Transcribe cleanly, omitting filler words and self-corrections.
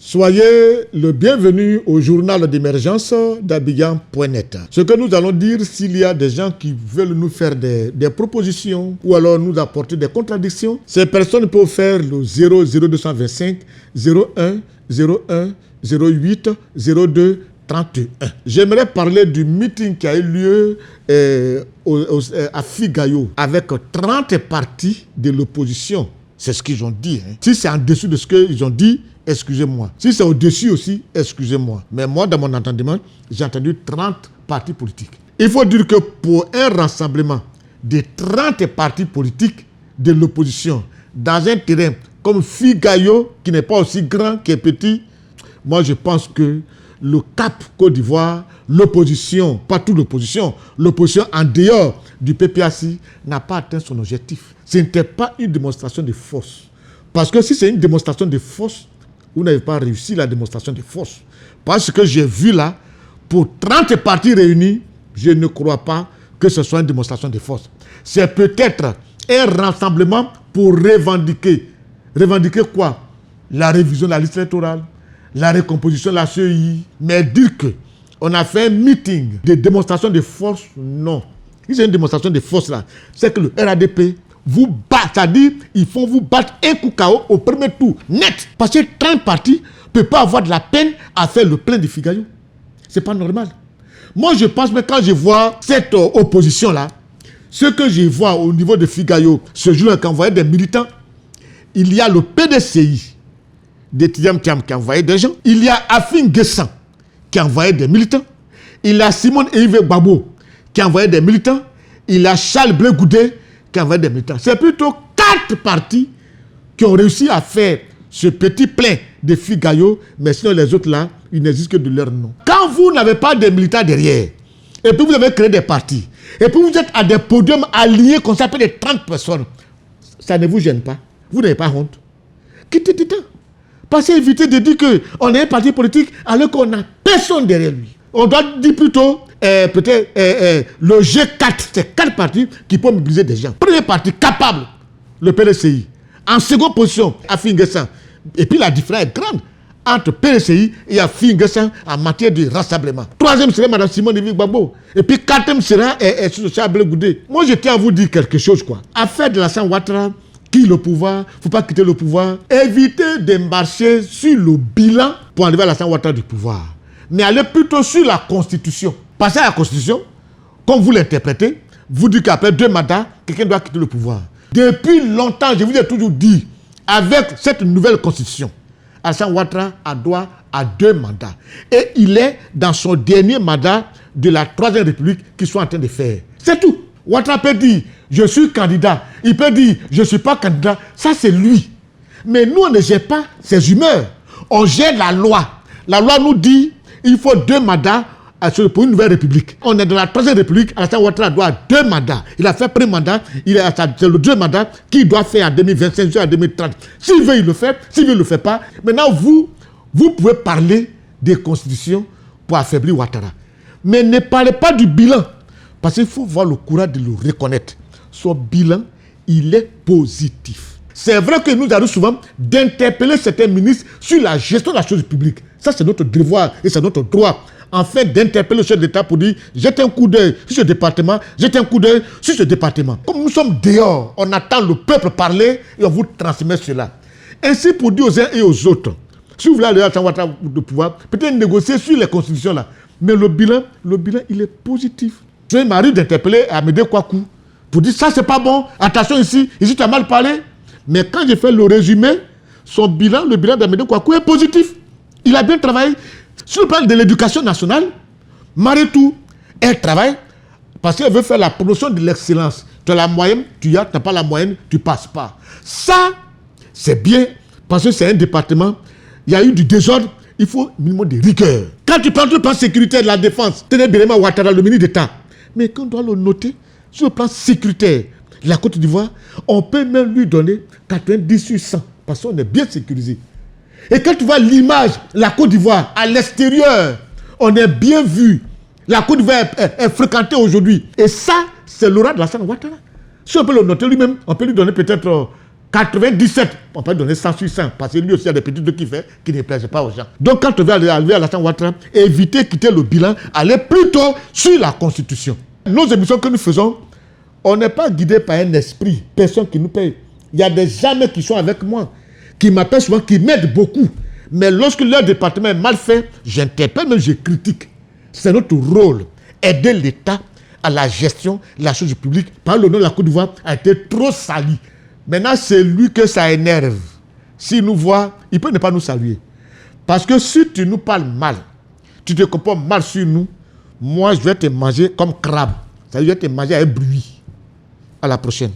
Soyez le bienvenu au journal d'émergence d'Abidjan.net. Ce que nous allons dire, s'il y a des gens qui veulent nous faire des propositions ou alors nous apporter des contradictions, ces personnes peuvent faire le 00225 01 01 08 02 31. J'aimerais parler du meeting qui a eu lieu à Figayo avec 30 partis de l'opposition. C'est ce qu'ils ont dit. Si c'est en dessous de ce qu'ils ont dit, excusez-moi. Si c'est au-dessus aussi, excusez-moi. Mais moi, dans mon entendement, j'ai entendu 30 partis politiques. Il faut dire que pour un rassemblement de 30 partis politiques de l'opposition dans un terrain comme Figayo, qui n'est pas aussi grand que petit, moi je pense que le Cap Côte d'Ivoire, l'opposition, pas toute l'opposition en dehors du PPAC n'a pas atteint son objectif. Ce n'était pas une démonstration de force. Parce que si c'est une démonstration de force, vous n'avez pas réussi la démonstration de force. Parce que j'ai vu là, pour 30 partis réunis, je ne crois pas que ce soit une démonstration de force. C'est peut-être un rassemblement pour revendiquer. Revendiquer quoi? La révision de la liste électorale, la recomposition de la CEI. Mais dire qu'on a fait un meeting de démonstration de force, non. Si c'est une démonstration de force là, c'est que le RADP vous bat, c'est-à-dire ils font vous battre un coup KO au premier tour, net. Parce que 30 partis ne peuvent pas avoir de la peine à faire le plein de Figayo. C'est pas normal. Moi je pense que quand je vois cette opposition là, ce que je vois au niveau de Figayo, ce jour-là, quand on voyait des militants, il y a le PDCI de Tidiam Thiam qui a envoyé des gens, il y a Afin Guessan qui a envoyé des militants, il y a Simone Yves Gbagbo qui a envoyé des militants, il y a Charles Blé Goudé qui a envoyé des militants. C'est plutôt 4 partis qui ont réussi à faire ce petit plein de Figayo, mais sinon les autres là, ils n'existent que de leur nom. Quand vous n'avez pas de militants derrière, et puis vous avez créé des partis, et puis vous êtes à des podiums alignés comme ça, peut-être 30 personnes, ça ne vous gêne pas. Vous n'avez pas honte. Quittez du temps. Passez à éviter de dire qu'on est un parti politique alors qu'on n'a personne derrière lui. On doit dire plutôt, peut-être, le G4, c'est 4 partis qui peuvent mobiliser des gens. Premier parti capable, le PDCI. En seconde position, Afin Guessan. Et puis la différence est grande entre PDCI et Afin Guessan en matière de rassemblement. Troisième serait Mme Simone Yves Gbagbo. Et puis quatrième sera Charles Blé Goudé. Moi, je tiens à vous dire quelque chose, quoi. Affaire de Alassane Ouattara, qui le pouvoir, il ne faut pas quitter le pouvoir. Évitez de marcher sur le bilan pour enlever Alassane Ouattara du pouvoir. Mais allez plutôt sur la Constitution. Passez à la Constitution, comme vous l'interprétez, vous dites qu'après 2 mandats, quelqu'un doit quitter le pouvoir. Depuis longtemps, je vous ai toujours dit, avec cette nouvelle Constitution, Alassane Ouattara a droit à 2 mandats. Et il est dans son dernier mandat de la 3e République qu'ils sont en train de faire. C'est tout. Ouattara peut dire, je suis candidat. Il peut dire, je ne suis pas candidat. Ça, c'est lui. Mais nous, on ne gère pas ses humeurs. On gère la loi. La loi nous dit, il faut 2 mandats pour une nouvelle république. On est dans la 3e République. Alassane Ouattara doit 2 mandats. Il a fait premier mandat. C'est le 2 mandats qu'il doit faire en 2025 jusqu'à 2030. S'il veut, il le fait. S'il veut, il ne le fait pas. Maintenant, vous pouvez parler des constitutions pour affaiblir Ouattara. Mais ne parlez pas du bilan. Parce qu'il faut voir le courage de le reconnaître. Son bilan, il est positif. C'est vrai que nous arrivons souvent d'interpeller certains ministres sur la gestion de la chose publique. Ça, c'est notre devoir et c'est notre droit. En fait, d'interpeller le chef d'État pour dire « Jetez un coup d'œil sur ce département, jetez un coup d'œil sur ce département ». Comme nous sommes dehors, on attend le peuple parler et on vous transmet cela. Ainsi, pour dire aux uns et aux autres, si vous voulez aller à de pouvoir, peut-être négocier sur les constitutions là. Mais le bilan, il est positif. Je m'arrive d'interpeller Amédée Kouakou pour dire ça c'est pas bon, attention ici tu as mal parlé. Mais quand j'ai fait le résumé, son bilan, le bilan d'Amédée Kouakou est positif. Il a bien travaillé. Sur le plan de l'éducation nationale, Mariétou, elle travaille parce qu'elle veut faire la promotion de l'excellence. Tu as la moyenne, tu n'as pas la moyenne, tu passes pas. Ça, c'est bien parce que c'est un département, il y a eu du désordre, il faut un minimum de rigueur. Quand tu prends le plan sécuritaire de la défense, Téné Birima Ouattara, le ministre d'État, mais quand on doit le noter, sur le plan sécuritaire, la Côte d'Ivoire, on peut même lui donner 90 sur 100, parce qu'on est bien sécurisé. Et quand tu vois l'image, la Côte d'Ivoire, à l'extérieur, on est bien vu. La Côte d'Ivoire est fréquentée aujourd'hui. Et ça, c'est l'aura de Alassane Ouattara. Si on peut le noter lui-même, on peut lui donner peut-être 97, on peut donner 100 sur 100, parce que lui aussi il y a des petits trucs qu'il fait qui ne plaisent pas aux gens. Donc quand on veut arriver à Alassane Ouattara, éviter de quitter le bilan, aller plutôt sur la Constitution. Nos émissions que nous faisons, on n'est pas guidé par un esprit, personne qui nous paye. Il y a des gens qui sont avec moi, qui m'appellent souvent, qui m'aident beaucoup. Mais lorsque leur département est mal fait, j'interpelle, même je critique. C'est notre rôle, aider l'État à la gestion de la chose publique. Par le nom de la Côte d'Ivoire a été trop sali. Maintenant, c'est lui que ça énerve. S'il nous voit, il peut ne pas nous saluer. Parce que si tu nous parles mal, tu te comportes mal sur nous, moi, je vais te manger comme crabe. C'est-à-dire, je vais te manger avec bruit. À la prochaine.